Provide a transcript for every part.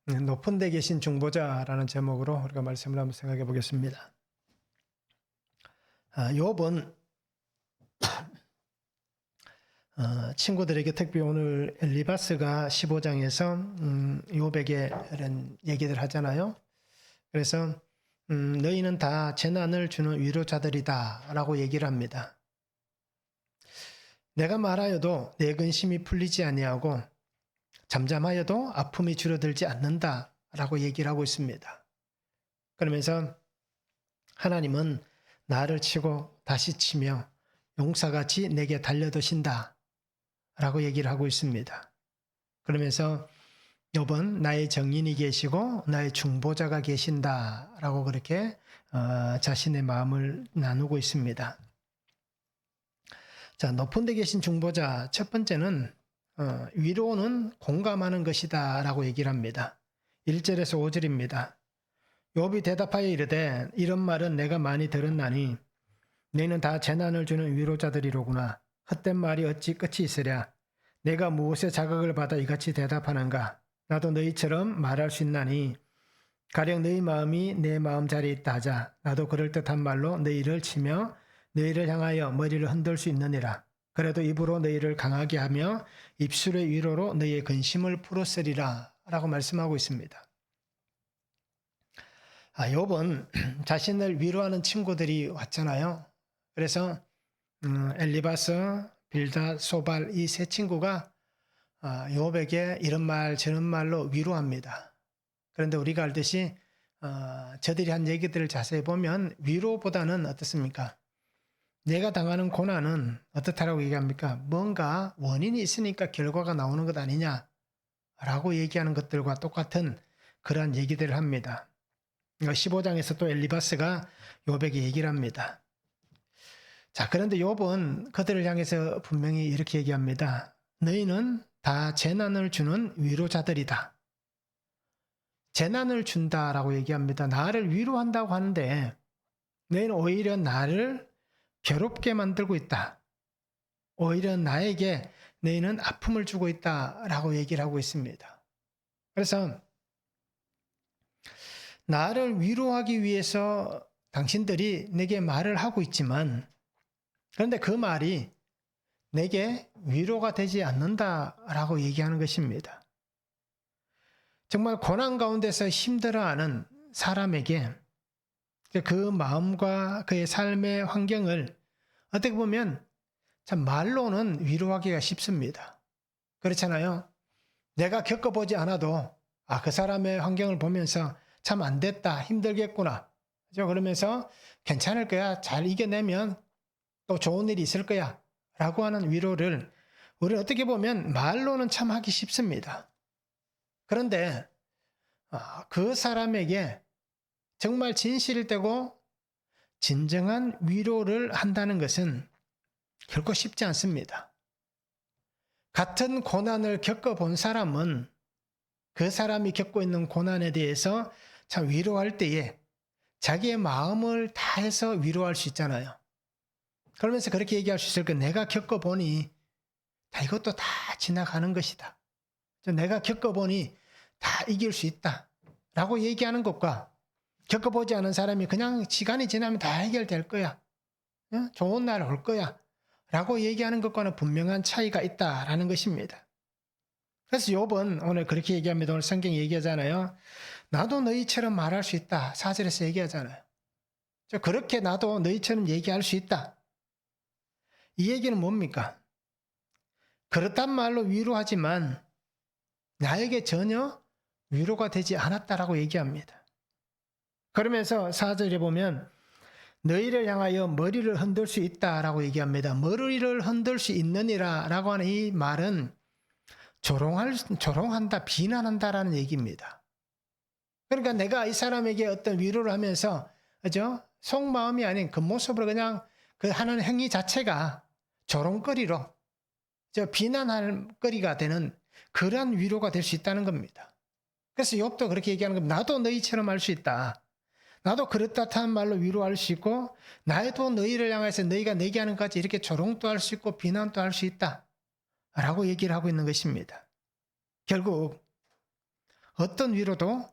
높은 데 계신 중보자라는 제목으로 우리가 말씀을 한번 생각해 보겠습니다. 욥은 친구들에게 특히 오늘 엘리바스가 15장에서 욥에게 이런 얘기들 하잖아요. 그래서 너희는 다 재난을 주는 위로자들이다 라고 얘기를 합니다. 내가 말하여도 내 근심이 풀리지 아니하고 잠잠하여도 아픔이 줄어들지 않는다 라고 얘기를 하고 있습니다. 그러면서 하나님은 나를 치고 다시 치며 용사같이 내게 달려드신다 라고 얘기를 하고 있습니다. 그러면서 욥은 나의 정인이 계시고 나의 중보자가 계신다 라고 그렇게 자신의 마음을 나누고 있습니다. 자, 높은 데 계신 중보자 첫 번째는 위로는 공감하는 것이다 라고 얘기를 합니다. 1절에서 5절입니다. 욥이 대답하여 이르되 이런 말은 내가 많이 들었나니 너희는 다 재난을 주는 위로자들이로구나. 헛된 말이 어찌 끝이 있으랴. 내가 무엇에 자극을 받아 이같이 대답하는가. 나도 너희처럼 말할 수 있나니 가령 너희 마음이 내 마음자리에 있다 하자. 나도 그럴듯한 말로 너희를 치며 너희를 향하여 머리를 흔들 수 있느니라. 그래도 입으로 너희를 강하게 하며 입술의 위로로 너희의 근심을 풀었으리라 라고 말씀하고 있습니다. 욥은 자신을 위로하는 친구들이 왔잖아요. 그래서 엘리바스, 빌닷, 소발 이 세 친구가 욥에게 이런 말 저런 말로 위로합니다. 그런데 우리가 알듯이 저들이 한 얘기들을 자세히 보면 위로보다는 어떻습니까? 내가 당하는 고난은 어떻다라고 얘기합니까? 뭔가 원인이 있으니까 결과가 나오는 것 아니냐라고 얘기하는 것들과 똑같은 그러한 얘기들을 합니다. 15장에서 또 엘리바스가 욥에게 얘기를 합니다. 자, 그런데 욥은 그들을 향해서 분명히 이렇게 얘기합니다. 너희는 다 재난을 주는 위로자들이다. 재난을 준다라고 얘기합니다. 나를 위로한다고 하는데 너희는 오히려 나를 괴롭게 만들고 있다. 오히려 나에게 너희는 아픔을 주고 있다라고 얘기를 하고 있습니다. 그래서 나를 위로하기 위해서 당신들이 내게 말을 하고 있지만 그런데 그 말이 내게 위로가 되지 않는다라고 얘기하는 것입니다. 정말 고난 가운데서 힘들어하는 사람에게 그 마음과 그의 삶의 환경을 어떻게 보면 참 말로는 위로하기가 쉽습니다. 그렇잖아요. 내가 겪어보지 않아도 그 사람의 환경을 보면서 참 안 됐다, 힘들겠구나. 그러면서 괜찮을 거야, 잘 이겨내면 또 좋은 일이 있을 거야 라고 하는 위로를 우리는 어떻게 보면 말로는 참 하기 쉽습니다. 그런데 그 사람에게 정말 진실이 되고 진정한 위로를 한다는 것은 결코 쉽지 않습니다. 같은 고난을 겪어본 사람은 그 사람이 겪고 있는 고난에 대해서 참 위로할 때에 자기의 마음을 다해서 위로할 수 있잖아요. 그러면서 그렇게 얘기할 수 있을 거예요. 내가 겪어보니 이것도 다 지나가는 것이다. 내가 겪어보니 다 이길 수 있다. 라고 얘기하는 것과 겪어보지 않은 사람이 그냥 시간이 지나면 다 해결될 거야. 좋은 날 올 거야. 라고 얘기하는 것과는 분명한 차이가 있다라는 것입니다. 그래서 욥은 오늘 그렇게 얘기합니다. 오늘 성경이 얘기하잖아요. 나도 너희처럼 말할 수 있다. 4절에서 얘기하잖아요. 그렇게 나도 너희처럼 얘기할 수 있다. 이 얘기는 뭡니까? 그렇단 말로 위로하지만 나에게 전혀 위로가 되지 않았다라고 얘기합니다. 그러면서 4절에 보면 너희를 향하여 머리를 흔들 수 있다라고 얘기합니다. 머리를 흔들 수 있느니라 라고 하는 이 말은 조롱한다, 비난한다라는 얘기입니다. 그러니까 내가 이 사람에게 어떤 위로를 하면서, 그죠? 속마음이 아닌 그 모습으로 그냥 그 하는 행위 자체가 조롱거리로, 비난할 거리가 되는 그러한 위로가 될 수 있다는 겁니다. 그래서 욥도 그렇게 얘기하는 겁니다. 나도 너희처럼 할 수 있다. 나도 그렇다는 말로 위로할 수 있고, 나도 너희를 향해서 너희가 내게 하는 것까지 이렇게 조롱도 할 수 있고, 비난도 할 수 있다. 라고 얘기를 하고 있는 것입니다. 결국 어떤 위로도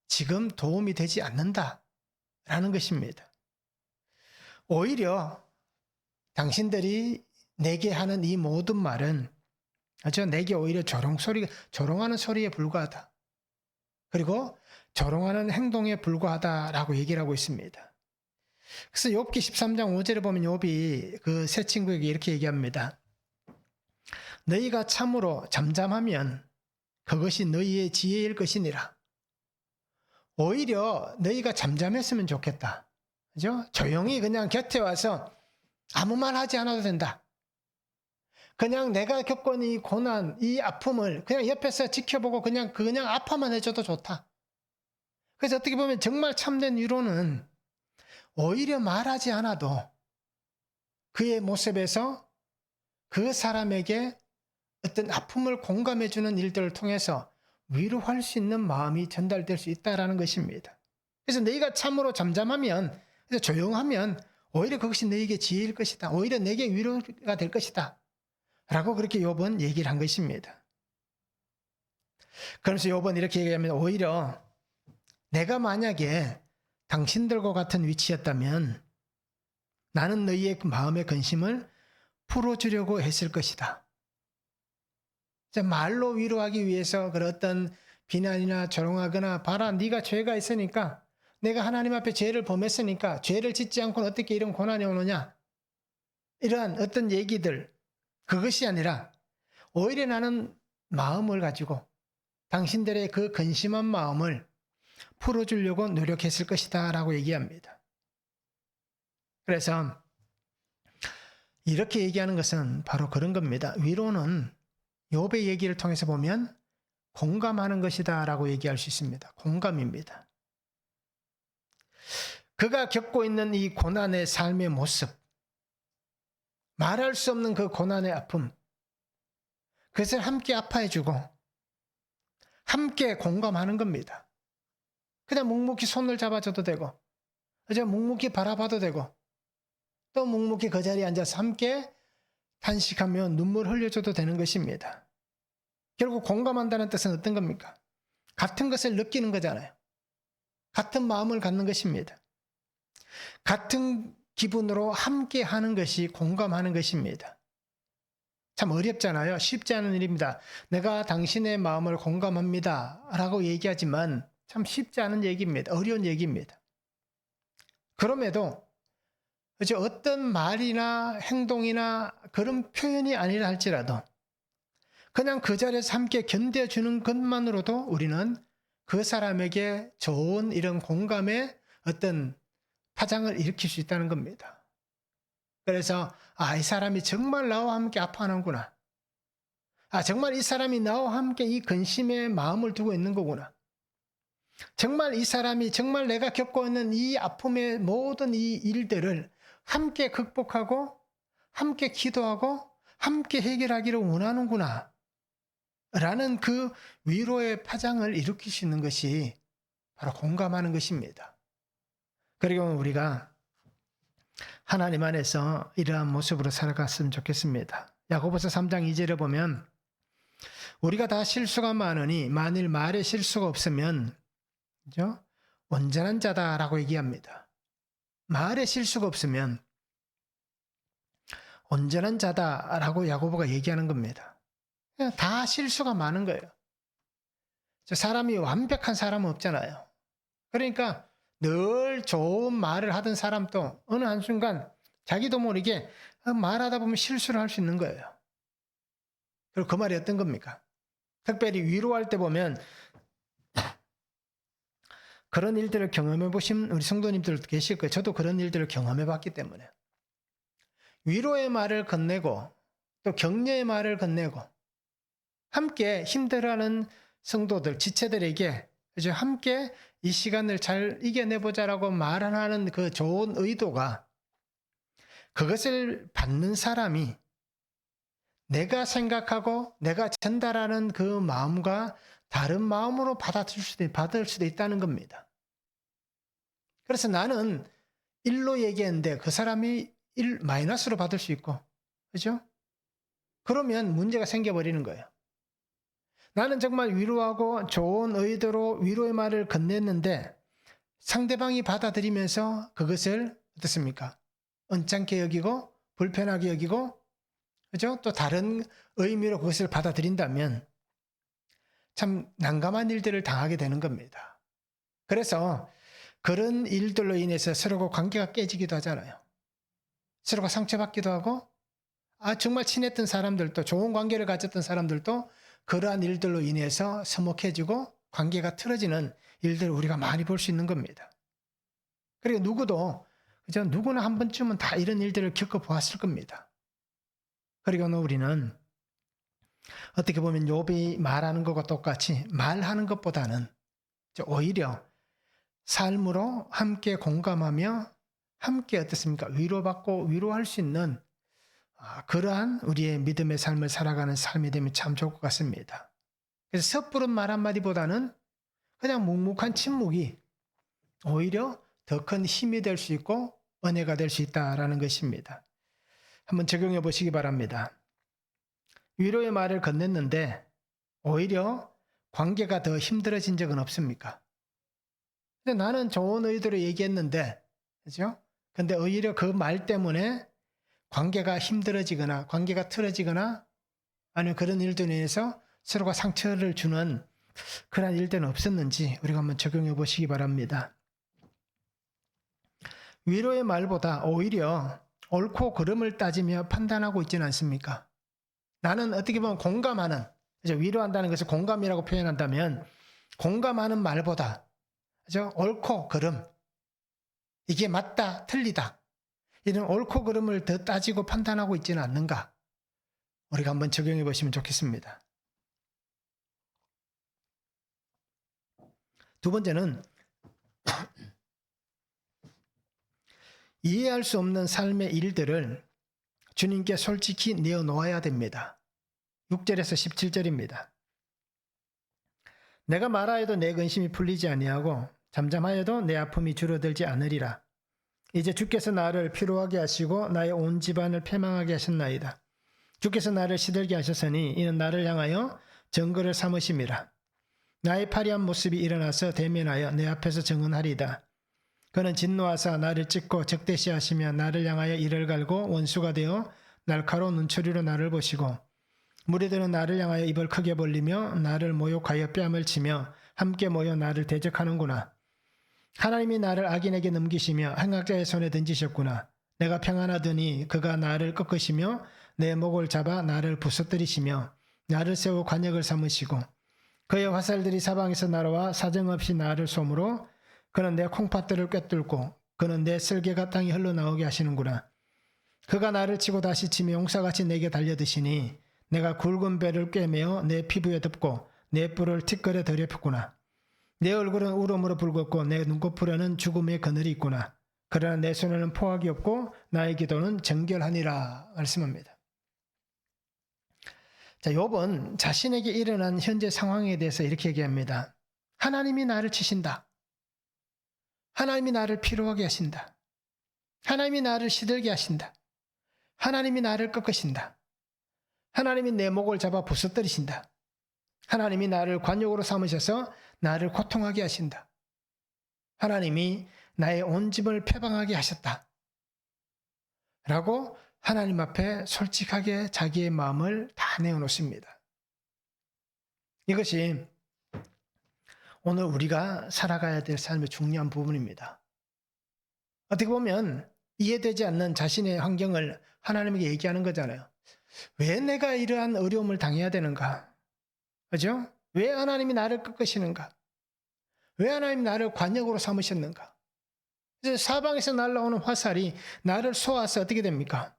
지금 도움이 되지 않는다라는 것입니다. 오히려 당신들이 내게 하는 이 모든 말은 내게 오히려 조롱하는 소리에 불과하다. 그리고 조롱하는 행동에 불과하다라고 얘기를 하고 있습니다. 그래서 욥기 13장 5절에 보면 욥이 그 세 친구에게 이렇게 얘기합니다. 너희가 참으로 잠잠하면 그것이 너희의 지혜일 것이니라. 오히려 너희가 잠잠했으면 좋겠다. 그죠? 조용히 그냥 곁에 와서 아무 말 하지 않아도 된다. 그냥 내가 겪고 있는 이 고난, 이 아픔을 그냥 옆에서 지켜보고 그냥 아파만 해줘도 좋다. 그래서 어떻게 보면 정말 참된 위로는 오히려 말하지 않아도 그의 모습에서 그 사람에게 어떤 아픔을 공감해주는 일들을 통해서 위로할 수 있는 마음이 전달될 수 있다는 것입니다. 그래서 너희가 참으로 잠잠하면, 조용하면 오히려 그것이 너희에게 지혜일 것이다. 오히려 내게 위로가 될 것이다. 라고 그렇게 욥은 얘기를 한 것입니다. 그러면서 욥은 이렇게 얘기하면 오히려 내가 만약에 당신들과 같은 위치였다면 나는 너희의 마음의 근심을 풀어주려고 했을 것이다. 말로 위로하기 위해서 그런 어떤 비난이나 조롱하거나 봐라 네가 죄가 있으니까 내가 하나님 앞에 죄를 범했으니까 죄를 짓지 않고는 어떻게 이런 고난이 오느냐 이러한 어떤 얘기들 그것이 아니라 오히려 나는 마음을 가지고 당신들의 그 근심한 마음을 풀어주려고 노력했을 것이다 라고 얘기합니다. 그래서 이렇게 얘기하는 것은 바로 그런 겁니다. 위로는 욥의 얘기를 통해서 보면 공감하는 것이다 라고 얘기할 수 있습니다. 공감입니다. 그가 겪고 있는 이 고난의 삶의 모습, 말할 수 없는 그 고난의 아픔, 그것을 함께 아파해주고 함께 공감하는 겁니다. 그냥 묵묵히 손을 잡아줘도 되고 묵묵히 바라봐도 되고 또 묵묵히 그 자리에 앉아서 함께 탄식하며 눈물 흘려줘도 되는 것입니다. 결국 공감한다는 뜻은 어떤 겁니까? 같은 것을 느끼는 거잖아요. 같은 마음을 갖는 것입니다. 같은 기분으로 함께 하는 것이 공감하는 것입니다. 참 어렵잖아요. 쉽지 않은 일입니다. 내가 당신의 마음을 공감합니다. 라고 얘기하지만 참 쉽지 않은 얘기입니다. 어려운 얘기입니다. 그럼에도 어떤 말이나 행동이나 그런 표현이 아니라 할지라도 그냥 그 자리에서 함께 견뎌주는 것만으로도 우리는 그 사람에게 좋은 이런 공감의 어떤 파장을 일으킬 수 있다는 겁니다. 그래서 이 사람이 정말 나와 함께 아파하는구나. 정말 이 사람이 나와 함께 이 근심의 마음을 두고 있는 거구나. 정말 이 사람이 정말 내가 겪고 있는 이 아픔의 모든 이 일들을 함께 극복하고 함께 기도하고 함께 해결하기를 원하는구나 라는 그 위로의 파장을 일으킬 수 있는 것이 바로 공감하는 것입니다. 그리고 우리가 하나님 안에서 이러한 모습으로 살아갔으면 좋겠습니다. 야고보서 3장 2절에 보면 우리가 다 실수가 많으니 만일 말에 실수가 없으면 그죠? 온전한 자다라고 얘기합니다. 말에 실수가 없으면 온전한 자다라고 야고보가 얘기하는 겁니다. 그냥 다 실수가 많은 거예요. 사람이 완벽한 사람은 없잖아요. 그러니까 늘 좋은 말을 하던 사람도 어느 한순간 자기도 모르게 말하다 보면 실수를 할 수 있는 거예요. 그리고 그 말이 어떤 겁니까? 특별히 위로할 때 보면 그런 일들을 경험해 보신 우리 성도님들도 계실 거예요. 저도 그런 일들을 경험해 봤기 때문에. 위로의 말을 건네고 또 격려의 말을 건네고 함께 힘들어하는 성도들, 지체들에게 함께 이 시간을 잘 이겨내보자라고 말하는 그 좋은 의도가 그것을 받는 사람이 내가 생각하고 내가 전달하는 그 마음과 다른 마음으로 받을 수도 있다는 겁니다. 그래서 나는 1로 얘기했는데 그 사람이 1 마이너스로 받을 수 있고, 그죠? 그러면 문제가 생겨버리는 거예요. 나는 정말 위로하고 좋은 의도로 위로의 말을 건넸는데 상대방이 받아들이면서 그것을 어떻습니까? 언짢게 여기고 불편하게 여기고 그죠? 또 다른 의미로 그것을 받아들인다면 참 난감한 일들을 당하게 되는 겁니다. 그래서 그런 일들로 인해서 서로가 관계가 깨지기도 하잖아요. 서로가 상처받기도 하고 정말 친했던 사람들도 좋은 관계를 가졌던 사람들도 그러한 일들로 인해서 서먹해지고 관계가 틀어지는 일들을 우리가 많이 볼 수 있는 겁니다. 그리고 누구나 한 번쯤은 다 이런 일들을 겪어보았을 겁니다. 그리고 우리는 어떻게 보면 욥이 말하는 것과 똑같이 말하는 것보다는 오히려 삶으로 함께 공감하며 함께 어떻습니까? 위로받고 위로할 수 있는 그러한 우리의 믿음의 삶을 살아가는 삶이 되면 참 좋을 것 같습니다. 그래서 섣부른 말 한마디보다는 그냥 묵묵한 침묵이 오히려 더 큰 힘이 될 수 있고 은혜가 될 수 있다라는 것입니다. 한번 적용해 보시기 바랍니다. 위로의 말을 건넸는데 오히려 관계가 더 힘들어진 적은 없습니까? 근데 나는 좋은 의도로 얘기했는데, 그죠? 근데 오히려 그 말 때문에 관계가 힘들어지거나 관계가 틀어지거나 아니면 그런 일들로 인해서 서로가 상처를 주는 그런 일들은 없었는지 우리가 한번 적용해 보시기 바랍니다. 위로의 말보다 오히려 옳고 그름을 따지며 판단하고 있지는 않습니까? 나는 어떻게 보면 공감하는, 그죠? 위로한다는 것을 공감이라고 표현한다면 공감하는 말보다, 그죠? 옳고 그름, 이게 맞다, 틀리다, 이런 옳고 그름을 더 따지고 판단하고 있지는 않는가? 우리가 한번 적용해 보시면 좋겠습니다. 두 번째는 이해할 수 없는 삶의 일들을 주님께 솔직히 내어놓아야 됩니다. 6절에서 17절입니다. 내가 말하여도 내 근심이 풀리지 아니하고 잠잠하여도 내 아픔이 줄어들지 않으리라. 이제 주께서 나를 피로하게 하시고 나의 온 집안을 패망하게 하셨나이다. 주께서 나를 시들게 하셨으니 이는 나를 향하여 증거를 삼으심이라. 나의 파리한 모습이 일어나서 대면하여 내 앞에서 증언하리이다. 그는 진노하사 나를 찢고 적대시하시며 나를 향하여 이를 갈고 원수가 되어 날카로운 눈초리로 나를 보시고 무리들은 나를 향하여 입을 크게 벌리며 나를 모욕하여 뺨을 치며 함께 모여 나를 대적하는구나. 하나님이 나를 악인에게 넘기시며 행악자의 손에 던지셨구나. 내가 평안하더니 그가 나를 꺾으시며 내 목을 잡아 나를 부서뜨리시며 나를 세워 관역을 삼으시고 그의 화살들이 사방에서 날아와 사정없이 나를 쏘므로 그는 내 콩팥들을 꿰뚫고 그는 내 쓸개가 땅에 흘러나오게 하시는구나. 그가 나를 치고 다시 치며 용사같이 내게 달려드시니 내가 굵은 배를 꿰매어 내 피부에 덮고 내 뿔을 티끌에 더럽혔구나. 내 얼굴은 울음으로 붉었고 내 눈꺼풀에는 죽음의 그늘이 있구나. 그러나 내 손에는 포악이 없고 나의 기도는 정결하니라 말씀합니다. 자, 욥은 자신에게 일어난 현재 상황에 대해서 이렇게 얘기합니다. 하나님이 나를 치신다. 하나님이 나를 피로하게 하신다. 하나님이 나를 시들게 하신다. 하나님이 나를 꺾으신다. 하나님이 내 목을 잡아 부서뜨리신다. 하나님이 나를 관역으로 삼으셔서 나를 고통하게 하신다. 하나님이 나의 온 집을 패방하게 하셨다. 라고 하나님 앞에 솔직하게 자기의 마음을 다 내어놓습니다. 이것이 오늘 우리가 살아가야 될 삶의 중요한 부분입니다. 어떻게 보면 이해되지 않는 자신의 환경을 하나님에게 얘기하는 거잖아요. 왜 내가 이러한 어려움을 당해야 되는가? 그죠? 왜 하나님이 나를 꺾으시는가? 왜 하나님이 나를 관역으로 삼으셨는가? 그래서 사방에서 날아오는 화살이 나를 쏘아서 어떻게 됩니까?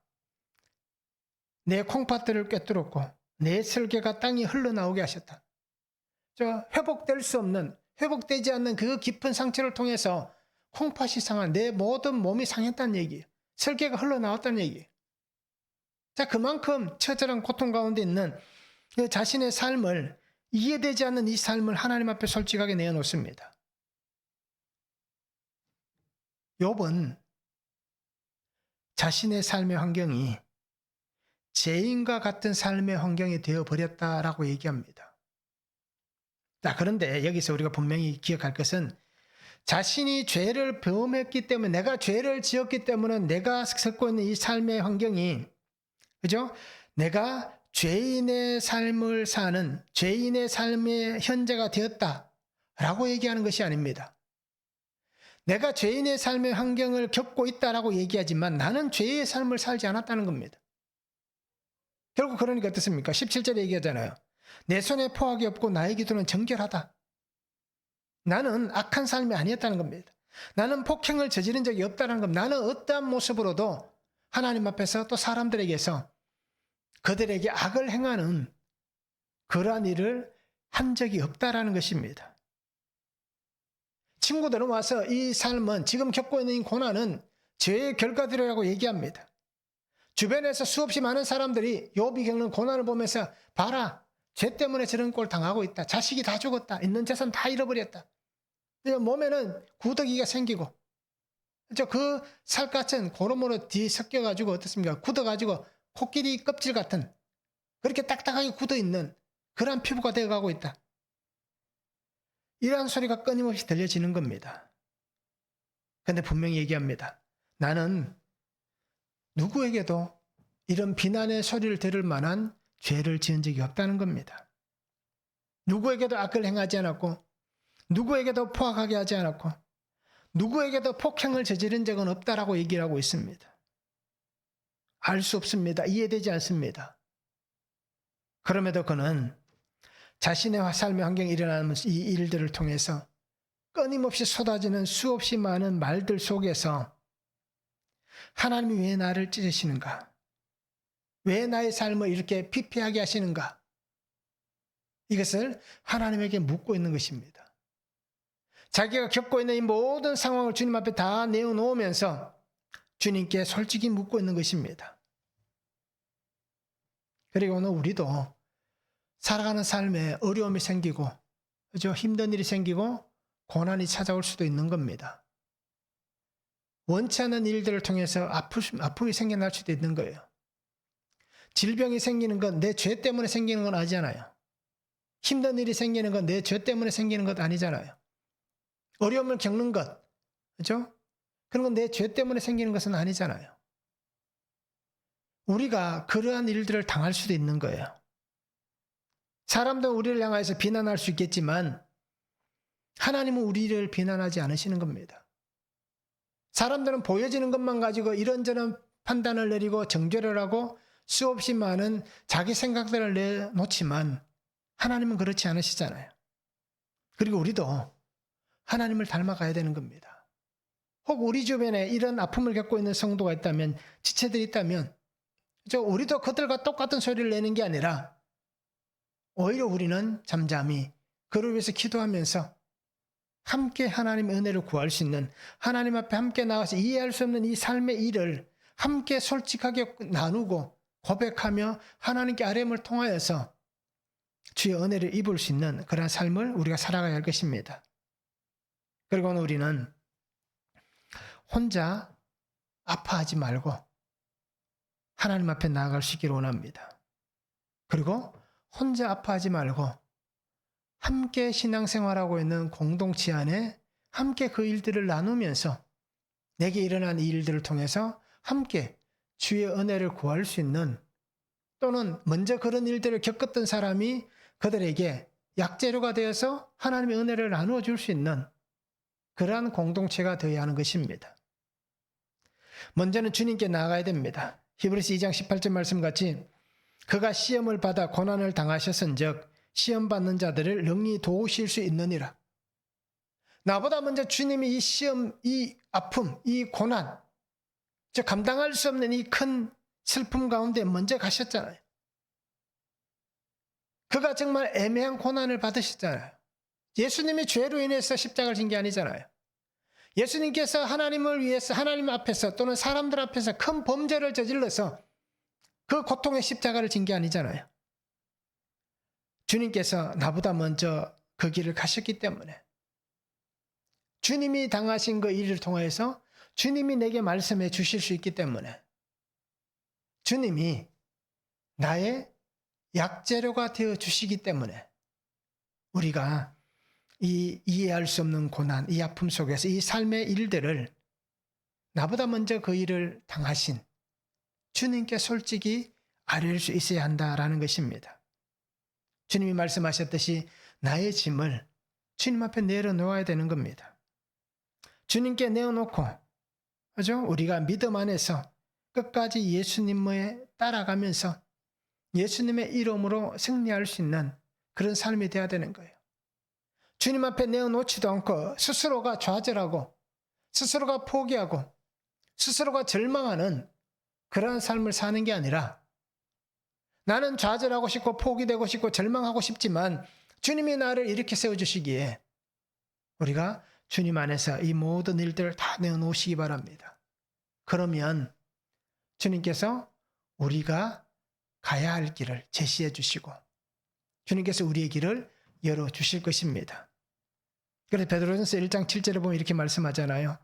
내 콩팥들을 꿰뚫었고 내 슬개가 땅에 흘러나오게 하셨다. 회복되지 않는 그 깊은 상처를 통해서 콩팥이 상한 내 모든 몸이 상했다는 얘기예요. 슬개가 흘러나왔다는 얘기예요. 자, 그만큼 처절한 고통 가운데 있는 자신의 삶을 이해되지 않는 이 삶을 하나님 앞에 솔직하게 내어놓습니다. 욥은 자신의 삶의 환경이 죄인과 같은 삶의 환경이 되어버렸다라고 얘기합니다. 자, 그런데 여기서 우리가 분명히 기억할 것은 자신이 죄를 범했기 때문에, 내가 죄를 지었기 때문에 내가 겪고 있는 이 삶의 환경이, 그죠? 내가 죄인의 삶을 사는, 죄인의 삶의 현재가 되었다라고 얘기하는 것이 아닙니다. 내가 죄인의 삶의 환경을 겪고 있다라고 얘기하지만 나는 죄의 삶을 살지 않았다는 겁니다. 결국 그러니까 어떻습니까? 17절에 얘기하잖아요. 내 손에 포악이 없고 나의 기도는 정결하다. 나는 악한 삶이 아니었다는 겁니다. 나는 폭행을 저지른 적이 없다는 겁니다. 나는 어떠한 모습으로도 하나님 앞에서 또 사람들에게서 그들에게 악을 행하는 그러한 일을 한 적이 없다라는 것입니다. 친구들은 와서 이 삶은, 지금 겪고 있는 이 고난은 죄의 결과들이라고 얘기합니다. 주변에서 수없이 많은 사람들이 욥이 겪는 고난을 보면서 봐라, 죄 때문에 저런 꼴 당하고 있다. 자식이 다 죽었다. 있는 재산 다 잃어버렸다. 몸에는 구더기가 생기고, 그 살갗은 고름으로 뒤섞여가지고 어떻습니까? 굳어가지고 코끼리 껍질 같은, 그렇게 딱딱하게 굳어있는 그러한 피부가 되어가고 있다. 이러한 소리가 끊임없이 들려지는 겁니다. 그런데 분명히 얘기합니다. 나는 누구에게도 이런 비난의 소리를 들을 만한 죄를 지은 적이 없다는 겁니다. 누구에게도 악을 행하지 않았고, 누구에게도 포악하게 하지 않았고, 누구에게도 폭행을 저지른 적은 없다라고 얘기를 하고 있습니다. 알 수 없습니다. 이해되지 않습니다. 그럼에도 그는 자신의 삶의 환경에 일어나는 이 일들을 통해서 끊임없이 쏟아지는 수없이 많은 말들 속에서 하나님이 왜 나를 찌르시는가? 왜 나의 삶을 이렇게 피폐하게 하시는가? 이것을 하나님에게 묻고 있는 것입니다. 자기가 겪고 있는 이 모든 상황을 주님 앞에 다 내어놓으면서 주님께 솔직히 묻고 있는 것입니다. 그리고 오늘 우리도 살아가는 삶에 어려움이 생기고, 그죠? 힘든 일이 생기고 고난이 찾아올 수도 있는 겁니다. 원치 않는 일들을 통해서 아픔이 생겨날 수도 있는 거예요. 질병이 생기는 건 내 죄 때문에 생기는 건 아니잖아요. 힘든 일이 생기는 건 내 죄 때문에 생기는 것 아니잖아요. 어려움을 겪는 것, 그죠? 그런 건 내 죄 때문에 생기는 것은 아니잖아요. 우리가 그러한 일들을 당할 수도 있는 거예요. 사람들은 우리를 향해서 비난할 수 있겠지만 하나님은 우리를 비난하지 않으시는 겁니다. 사람들은 보여지는 것만 가지고 이런저런 판단을 내리고 정죄를 하고 수없이 많은 자기 생각들을 내놓지만 하나님은 그렇지 않으시잖아요. 그리고 우리도 하나님을 닮아가야 되는 겁니다. 혹 우리 주변에 이런 아픔을 겪고 있는 성도가 있다면, 지체들이 있다면, 우리도 그들과 똑같은 소리를 내는 게 아니라 오히려 우리는 잠잠히 그를 위해서 기도하면서 함께 하나님의 은혜를 구할 수 있는, 하나님 앞에 함께 나가서 이해할 수 없는 이 삶의 일을 함께 솔직하게 나누고 고백하며 하나님께 아뢰음을 통하여서 주의 은혜를 입을 수 있는 그런 삶을 우리가 살아가야 할 것입니다. 그리고 우리는 혼자 아파하지 말고 하나님 앞에 나아갈 수 있기를 원합니다. 그리고 혼자 아파하지 말고 함께 신앙생활하고 있는 공동체 안에 함께 그 일들을 나누면서 내게 일어난 이 일들을 통해서 함께 주의 은혜를 구할 수 있는, 또는 먼저 그런 일들을 겪었던 사람이 그들에게 약재료가 되어서 하나님의 은혜를 나누어 줄 수 있는 그러한 공동체가 되어야 하는 것입니다. 먼저는 주님께 나아가야 됩니다. 히브리서 2장 18절 말씀같이 그가 시험을 받아 고난을 당하셨은즉 시험 받는 자들을 능히 도우실 수 있느니라. 나보다 먼저 주님이 이 시험, 이 아픔, 이 고난, 즉 감당할 수 없는 이 큰 슬픔 가운데 먼저 가셨잖아요. 그가 정말 애매한 고난을 받으셨잖아요. 예수님이 죄로 인해서 십자가를 진 게 아니잖아요. 예수님께서 하나님을 위해서 하나님 앞에서 또는 사람들 앞에서 큰 범죄를 저질러서 그 고통의 십자가를 진 게 아니잖아요. 주님께서 나보다 먼저 그 길을 가셨기 때문에, 주님이 당하신 그 일을 통해서 주님이 내게 말씀해 주실 수 있기 때문에, 주님이 나의 약재료가 되어 주시기 때문에 우리가 이 이해할 수 없는 고난, 이 아픔 속에서 이 삶의 일들을 나보다 먼저 그 일을 당하신 주님께 솔직히 아뢰일 수 있어야 한다라는 것입니다. 주님이 말씀하셨듯이 나의 짐을 주님 앞에 내려놓아야 되는 겁니다. 주님께 내어놓고, 그죠? 우리가 믿음 안에서 끝까지 예수님을 따라가면서 예수님의 이름으로 승리할 수 있는 그런 삶이 되어야 되는 거예요. 주님 앞에 내어놓지도 않고 스스로가 좌절하고 스스로가 포기하고 스스로가 절망하는 그러한 삶을 사는 게 아니라 나는 좌절하고 싶고 포기되고 싶고 절망하고 싶지만 주님이 나를 이렇게 세워주시기에 우리가 주님 안에서 이 모든 일들을 다 내어놓으시기 바랍니다. 그러면 주님께서 우리가 가야 할 길을 제시해 주시고 주님께서 우리의 길을 열어주실 것입니다. 그래서 베드로전서 1장 7절에 보면 이렇게 말씀하잖아요.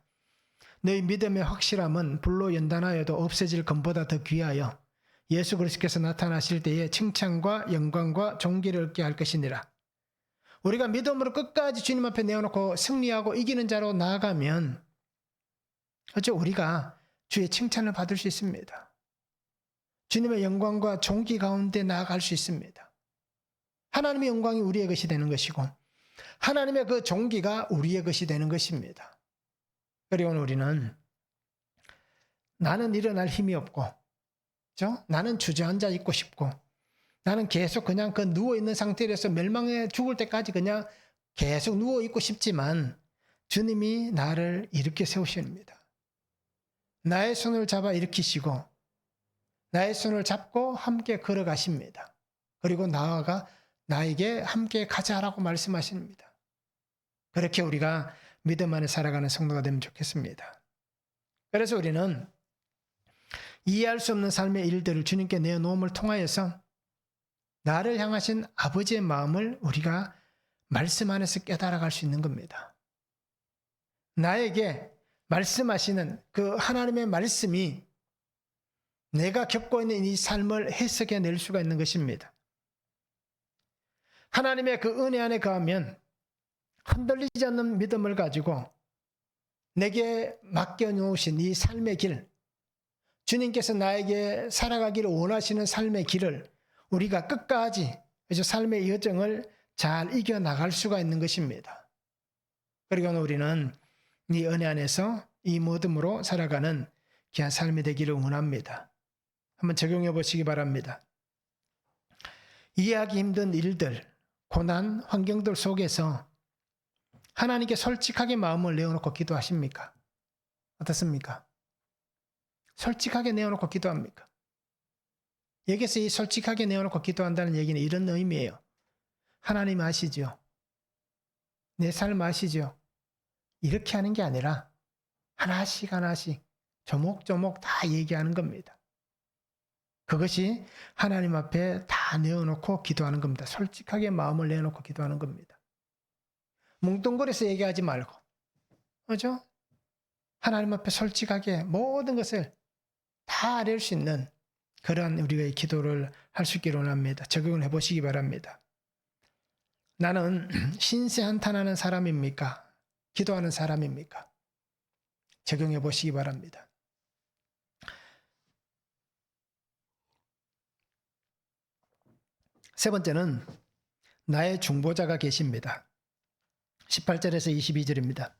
너희 믿음의 확실함은 불로 연단하여도 없어질 금보다 더 귀하여 예수 그리스도께서 나타나실 때에 칭찬과 영광과 존귀를 얻게 할 것이니라. 우리가 믿음으로 끝까지 주님 앞에 내어놓고 승리하고 이기는 자로 나아가면 그렇죠? 우리가 주의 칭찬을 받을 수 있습니다. 주님의 영광과 존귀 가운데 나아갈 수 있습니다. 하나님의 영광이 우리의 것이 되는 것이고 하나님의 그 존귀가 우리의 것이 되는 것입니다. 그리고 우리는 나는 일어날 힘이 없고 그렇죠? 나는 주저앉아 있고 싶고 나는 계속 그냥 그 누워있는 상태에서 멸망해 죽을 때까지 그냥 계속 누워있고 싶지만 주님이 나를 일으켜 세우십니다. 나의 손을 잡아 일으키시고 나의 손을 잡고 함께 걸어가십니다. 그리고 나아가 나에게 함께 가자라고 말씀하십니다. 그렇게 우리가 믿음 안에 살아가는 성도가 되면 좋겠습니다. 그래서 우리는 이해할 수 없는 삶의 일들을 주님께 내어놓음을 통하여서 나를 향하신 아버지의 마음을 우리가 말씀 안에서 깨달아갈 수 있는 겁니다. 나에게 말씀하시는 그 하나님의 말씀이 내가 겪고 있는 이 삶을 해석해낼 수가 있는 것입니다. 하나님의 그 은혜 안에 거하면 흔들리지 않는 믿음을 가지고 내게 맡겨놓으신 이 삶의 길, 주님께서 나에게 살아가기를 원하시는 삶의 길을 우리가 끝까지 삶의 여정을 잘 이겨나갈 수가 있는 것입니다. 그리고 우리는 이 은혜 안에서 이 모둠으로 살아가는 귀한 삶이 되기를 원합니다. 한번 적용해 보시기 바랍니다. 이해하기 힘든 일들, 고난, 환경들 속에서 하나님께 솔직하게 마음을 내어놓고 기도하십니까? 어떻습니까? 솔직하게 내어놓고 기도합니까? 여기서 이 솔직하게 내어놓고 기도한다는 얘기는 이런 의미예요. 하나님 아시죠? 내 삶 아시죠? 이렇게 하는 게 아니라 하나씩 하나씩 조목조목 다 얘기하는 겁니다. 그것이 하나님 앞에 다 내어놓고 기도하는 겁니다. 솔직하게 마음을 내어놓고 기도하는 겁니다. 뭉뚱그려서 얘기하지 말고, 그죠? 하나님 앞에 솔직하게 모든 것을 다 아뢰일 수 있는 그러한 우리의 기도를 할 수 있기를 원합니다. 적용을 해보시기 바랍니다. 나는 신세 한탄하는 사람입니까? 기도하는 사람입니까? 적용해 보시기 바랍니다. 세 번째는 나의 중보자가 계십니다. 18절에서 22절입니다.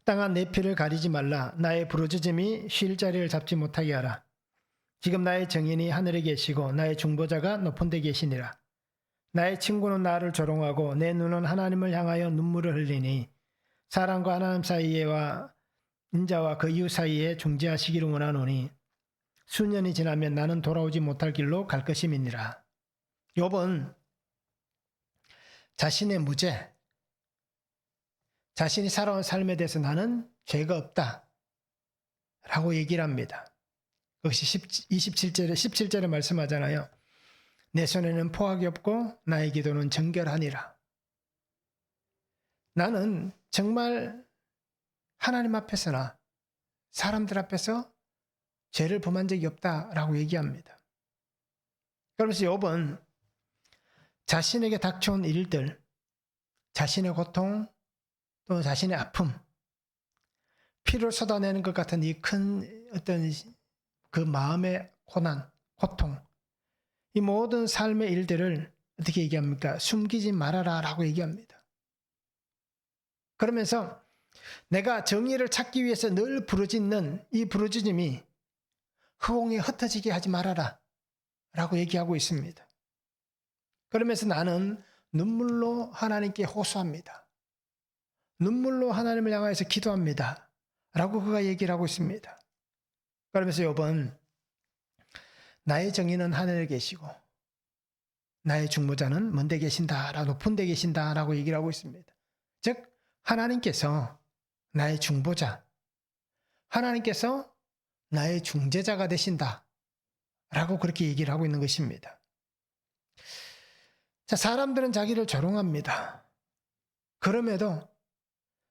땅아 내 피를 가리지 말라. 나의 부르짖음이 쉴 자리를 잡지 못하게 하라. 지금 나의 정인이 하늘에 계시고 나의 중보자가 높은 데 계시니라. 나의 친구는 나를 조롱하고 내 눈은 하나님을 향하여 눈물을 흘리니 사람과 하나님 사이에와 인자와 그 이웃 사이에 중재하시기를 원하노니 수년이 지나면 나는 돌아오지 못할 길로 갈 것임이니라. 욥은 자신의 무죄, 자신이 살아온 삶에 대해서 나는 죄가 없다 라고 얘기를 합니다. 그것이 17절에 말씀하잖아요. 내 손에는 포악이 없고 나의 기도는 정결하니라. 나는 정말 하나님 앞에서나 사람들 앞에서 죄를 범한 적이 없다라고 얘기합니다. 그러면서 욥은 자신에게 닥쳐온 일들, 자신의 고통, 또 자신의 아픔, 피를 쏟아내는 것 같은 이 큰 어떤 그 마음의 고난, 고통, 이 모든 삶의 일들을 어떻게 얘기합니까? 숨기지 말아라 라고 얘기합니다. 그러면서 내가 정의를 찾기 위해서 늘 부르짖는 이 부르짖음이 허공에 흩어지게 하지 말아라 라고 얘기하고 있습니다. 그러면서 나는 눈물로 하나님께 호소합니다. 눈물로 하나님을 향해서 기도합니다 라고 그가 얘기를 하고 있습니다. 그러면서 욥은 나의 정의는 하늘에 계시고 나의 중보자는 먼 데 계신다, 높은 데 계신다 라고 얘기를 하고 있습니다. 즉 하나님께서 나의 중보자, 하나님께서 나의 중재자가 되신다 라고 그렇게 얘기를 하고 있는 것입니다. 자, 사람들은 자기를 조롱합니다. 그럼에도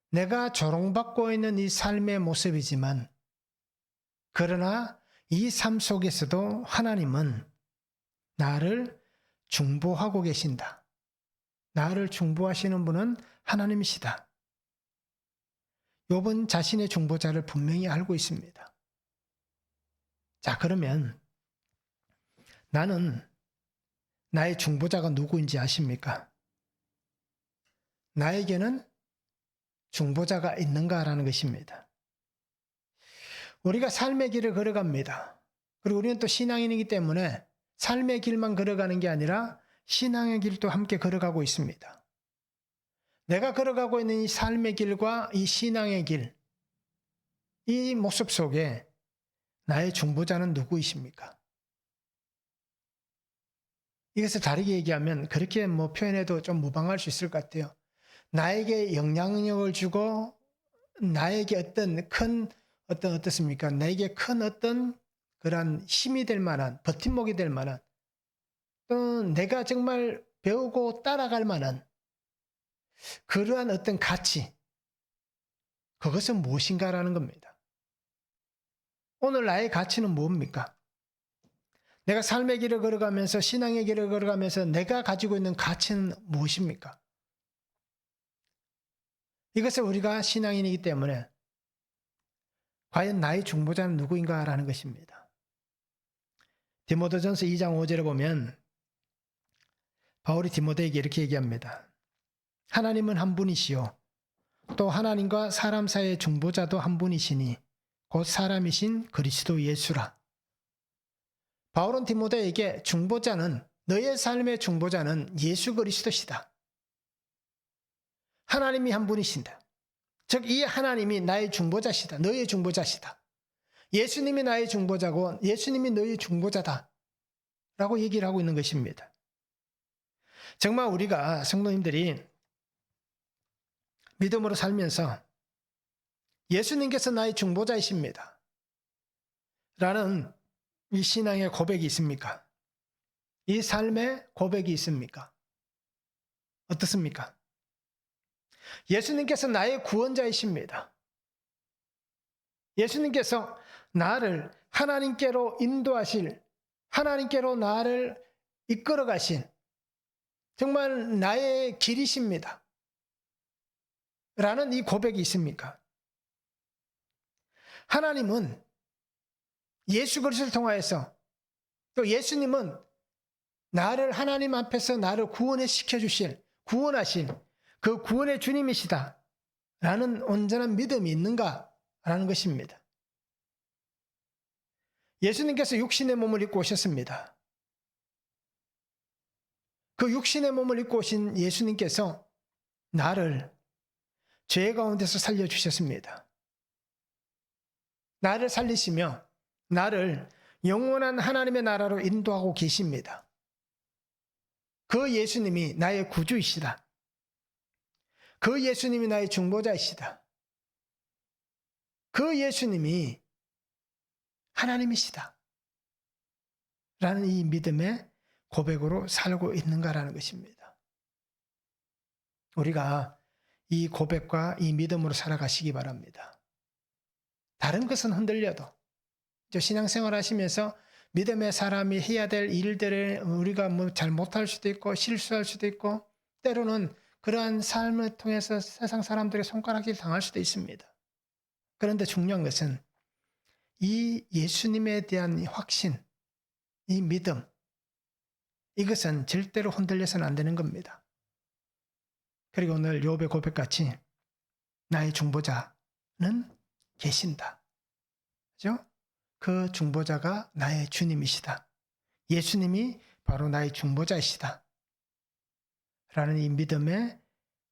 내가 조롱받고 있는 이 삶의 모습이지만, 그러나 이 삶 속에서도 하나님은 나를 중보하고 계신다. 나를 중보하시는 분은 하나님이시다. 욥은 자신의 중보자를 분명히 알고 있습니다. 자, 그러면 나는 나의 중보자가 누구인지 아십니까? 나에게는 중보자가 있는가라는 것입니다. 우리가 삶의 길을 걸어갑니다. 그리고 우리는 또 신앙인이기 때문에 삶의 길만 걸어가는 게 아니라 신앙의 길도 함께 걸어가고 있습니다. 내가 걸어가고 있는 이 삶의 길과 이 신앙의 길, 이 모습 속에 나의 중보자는 누구이십니까? 이것을 다르게 얘기하면 그렇게 표현해도 좀 무방할 수 있을 것 같아요. 나에게 영향력을 주고 나에게 어떻습니까? 나에게 큰 어떤 그런 힘이 될 만한, 버팀목이 될 만한, 또 내가 정말 배우고 따라갈 만한 그러한 어떤 가치, 그것은 무엇인가라는 겁니다. 오늘 나의 가치는 뭡니까? 내가 삶의 길을 걸어가면서, 신앙의 길을 걸어가면서 내가 가지고 있는 가치는 무엇입니까? 이것을 우리가 신앙인이기 때문에 과연 나의 중보자는 누구인가라는 것입니다. 디모데전서 2장 5절에 보면 바울이 디모데에게 이렇게 얘기합니다. 하나님은 한 분이시요 또 하나님과 사람 사이의 중보자도 한 분이시니 곧 사람이신 그리스도 예수라. 바울은 디모데에게 너의 삶의 중보자는 예수 그리스도시다. 하나님이 한 분이신다. 즉 이 하나님이 나의 중보자시다. 너의 중보자시다. 예수님이 나의 중보자고 예수님이 너의 중보자다 라고 얘기를 하고 있는 것입니다. 정말 우리가 성도님들이 믿음으로 살면서 예수님께서 나의 중보자이십니다 라는 이 신앙의 고백이 있습니까? 이 삶의 고백이 있습니까? 어떻습니까? 예수님께서 나의 구원자이십니다. 예수님께서 나를 하나님께로 인도하실, 하나님께로 나를 이끌어 가신 정말 나의 길이십니다 라는 이 고백이 있습니까? 하나님은 예수 그리스도를 통하여서, 또 예수님은 나를 하나님 앞에서 나를 구원시켜 주실, 구원하신 그 구원의 주님이시다 라는 온전한 믿음이 있는가 라는 것입니다. 예수님께서 육신의 몸을 입고 오셨습니다. 그 육신의 몸을 입고 오신 예수님께서 나를 죄 가운데서 살려주셨습니다. 나를 살리시며 나를 영원한 하나님의 나라로 인도하고 계십니다. 그 예수님이 나의 구주이시다. 그 예수님이 나의 중보자이시다. 그 예수님이 하나님이시다 라는 이 믿음의 고백으로 살고 있는가라는 것입니다. 우리가 이 고백과 이 믿음으로 살아가시기 바랍니다. 다른 것은 흔들려도 신앙생활 하시면서 믿음의 사람이 해야 될 일들을 우리가 잘 못할 수도 있고 실수할 수도 있고 때로는 그러한 삶을 통해서 세상 사람들의 손가락질 당할 수도 있습니다. 그런데 중요한 것은 이 예수님에 대한 이 확신, 이 믿음, 이것은 절대로 흔들려서는 안 되는 겁니다. 그리고 오늘 욥의 고백같이 나의 중보자는 계신다. 그죠? 그 중보자가 나의 주님이시다. 예수님이 바로 나의 중보자이시다. 라는 이 믿음의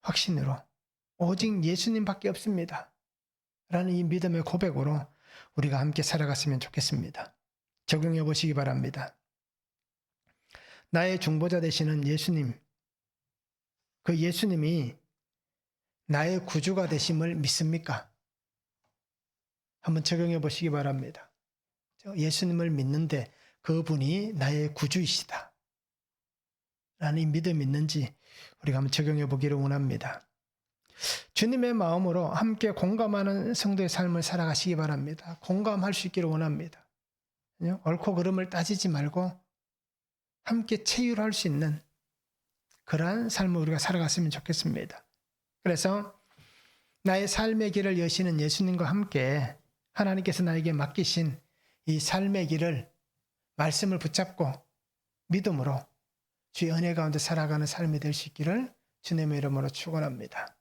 확신으로 오직 예수님밖에 없습니다. 라는 이 믿음의 고백으로 우리가 함께 살아갔으면 좋겠습니다. 적용해 보시기 바랍니다. 나의 중보자 되시는 예수님, 그 예수님이 나의 구주가 되심을 믿습니까? 한번 적용해 보시기 바랍니다. 예수님을 믿는데 그분이 나의 구주이시다. 라는 이 믿음이 있는지 우리가 한번 적용해 보기를 원합니다. 주님의 마음으로 함께 공감하는 성도의 삶을 살아가시기 바랍니다. 공감할 수 있기를 원합니다. 옳고 그름을 따지지 말고 함께 체휼할 수 있는 그러한 삶을 우리가 살아갔으면 좋겠습니다. 그래서 나의 삶의 길을 여시는 예수님과 함께 하나님께서 나에게 맡기신 이 삶의 길을 말씀을 붙잡고 믿음으로 주의 은혜 가운데 살아가는 삶이 될 수 있기를 주님의 이름으로 축원합니다.